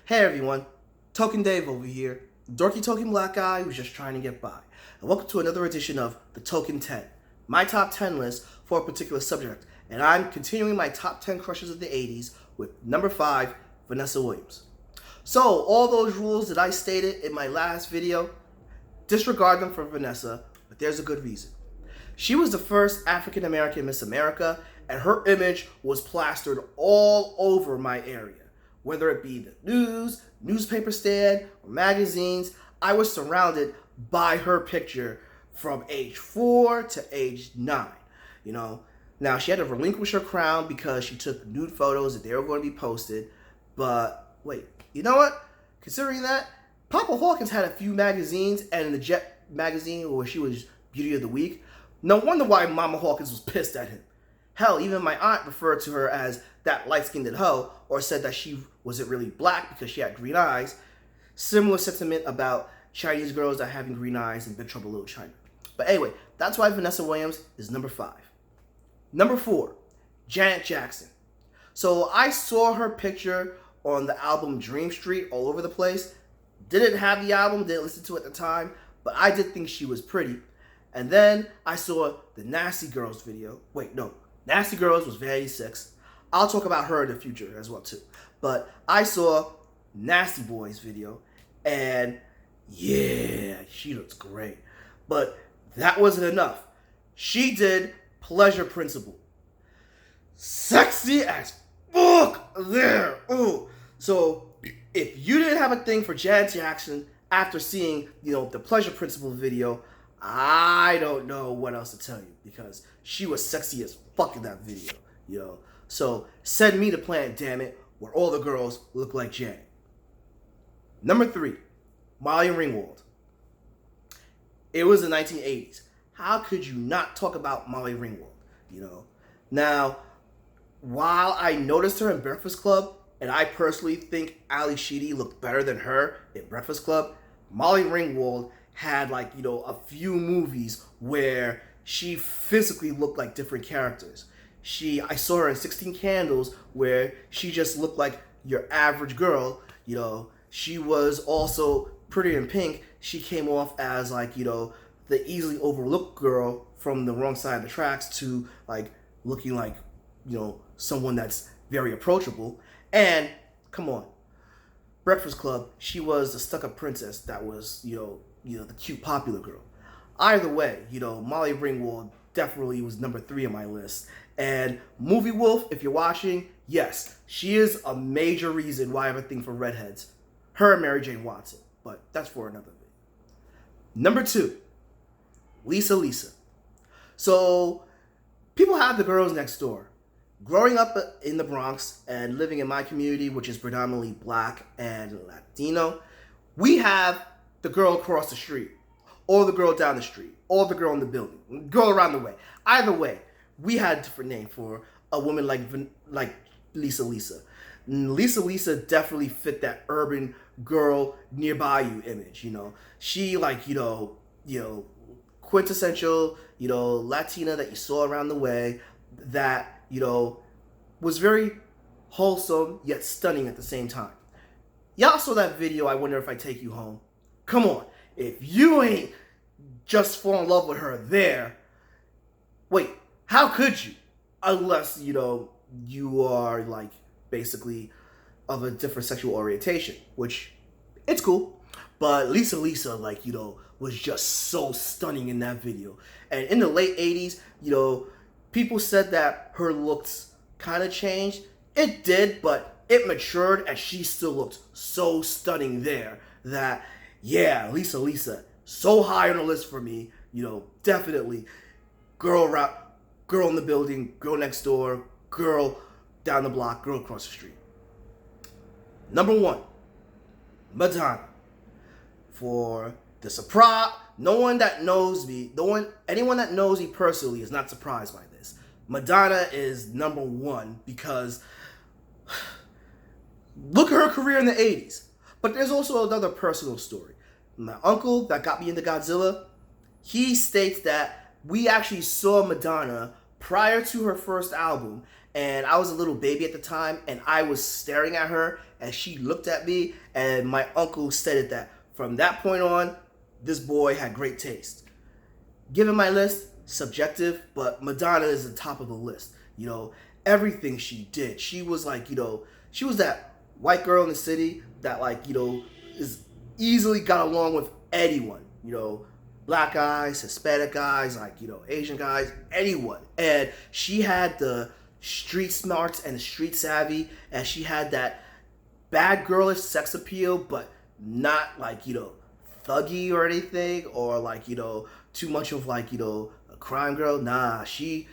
Hey everyone, Token Dave over here, dorky token black guy who's just trying to get by. And welcome to another edition of the Token 10, my top 10 list for a particular subject. And I'm continuing my top 10 crushes of the 80s with number 5, Vanessa Williams. So all those rules that I stated in my last video, disregard them for Vanessa, but there's a good reason. She was the first African American Miss America, and her image was plastered all over my area. Whether it be the news, newspaper stand, or magazines, I was surrounded by her picture from age 4 to age 9. Now she had to relinquish her crown because she took nude photos that they were going to be posted. But wait, you know what? Considering that, Papa Hawkins had a few magazines, and in the Jet magazine where she was Beauty of the Week, no wonder why Mama Hawkins was pissed at him. Hell, even my aunt referred to her as that light-skinned hoe, or said that she wasn't really black because she had green eyes. Similar sentiment about Chinese girls that having green eyes in Big Trouble in Little China. But anyway, that's why Vanessa Williams is number 5. Number 4, Janet Jackson. So I saw her picture on the album Dream Street all over the place. Didn't have the album, didn't listen to it at the time, but I did think she was pretty. And then I saw the Nasty Girls video. Wait, no. Nasty Girls was Vanity 6. I'll talk about her in the future as well too. But I saw Nasty Boys video, and yeah, she looks great. But that wasn't enough. She did Pleasure Principle. Sexy as fuck there. Ooh. So if you didn't have a thing for Janet Jackson after seeing, the Pleasure Principle video, I don't know what else to tell you, because she was sexy as fuck in that video, So send me to Planet Damn It, where all the girls look like Janet. Number 3, Molly Ringwald. It was the 1980s. How could you not talk about Molly Ringwald? Now, while I noticed her in Breakfast Club, and I personally think Ali Sheedy looked better than her in Breakfast Club, Molly Ringwald had a few movies where she physically looked like different characters. I saw her in 16 Candles, where she just looked like your average girl. She was also Pretty in Pink. She came off as the easily overlooked girl from the wrong side of the tracks to looking like someone that's very approachable. And come on, Breakfast Club, she was the stuck-up princess that was the cute popular girl. Either way, Molly Ringwald definitely was number 3 on my list. And Movie Wolf, if you're watching, yes, she is a major reason why I have a thing for redheads. Her and Mary Jane Watson, but that's for another video. Number 2, Lisa. So people have the girls next door. Growing up in the Bronx and living in my community, which is predominantly black and Latino, we have the girl across the street, or the girl down the street, or the girl in the building, girl around the way. Either way, we had a different name for a woman like Lisa. Lisa definitely fit that urban girl nearby you image. She quintessential, Latina that you saw around the way, that was very wholesome yet stunning at the same time. Y'all saw that video, I Wonder If I Take You Home. Come on, if you ain't just fall in love with her there, wait, how could you? Unless, you are basically of a different sexual orientation, which it's cool. But Lisa, was just so stunning in that video. And in the late 80s, people said that her looks kind of changed. It did, but it matured, and she still looked so stunning there that, yeah, Lisa, so high on the list for me. Definitely girl in the building, girl next door, girl down the block, girl across the street. Number 1, Madonna. For the surprise, anyone that knows me personally is not surprised by this. Madonna is number 1 because look at her career in the 80s. But there's also another personal story. My uncle that got me into Godzilla, he states that we actually saw Madonna prior to her first album, and I was a little baby at the time, and I was staring at her, and she looked at me, and my uncle stated that from that point on, this boy had great taste. Given my list, subjective, but Madonna is the top of the list. You know, everything she did, she was like, you know, she was that white girl in the city that, like, you know, is easily got along with anyone, you know, black guys, Hispanic guys, like, you know, Asian guys, anyone. And she had the street smarts and the street savvy, and she had that bad girlish sex appeal, but not like, you know, thuggy or anything, or like, you know, too much of like, you know, a crime girl. Nah, she,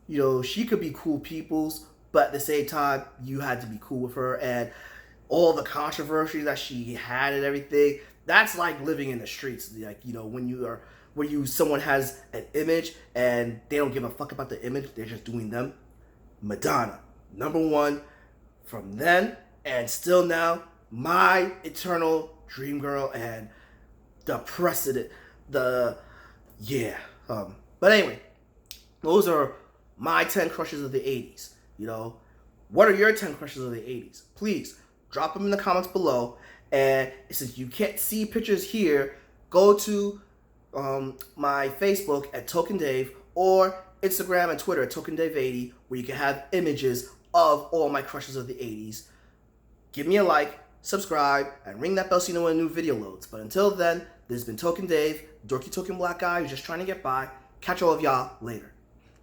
you know, she could be cool peoples, but at the same time, you had to be cool with her. And all the controversy that she had and everything, that's like living in the streets. Like, you know, when someone has an image and they don't give a fuck about the image, they're just doing them. Madonna, number one, from then and still now, my eternal dream girl and the precedent, but anyway, those are my 10 crushes of the 80s. You know, what are your 10 crushes of the 80s? Please drop them in the comments below. And since you can't see pictures here, go to my Facebook at Token Dave, or Instagram and Twitter at Token Dave 80, where you can have images of all my crushes of the 80s. Give me a like, subscribe, and ring that bell so you know when a new video loads. But until then, this has been Token Dave, dorky token black guy who's just trying to get by. Catch all of y'all later.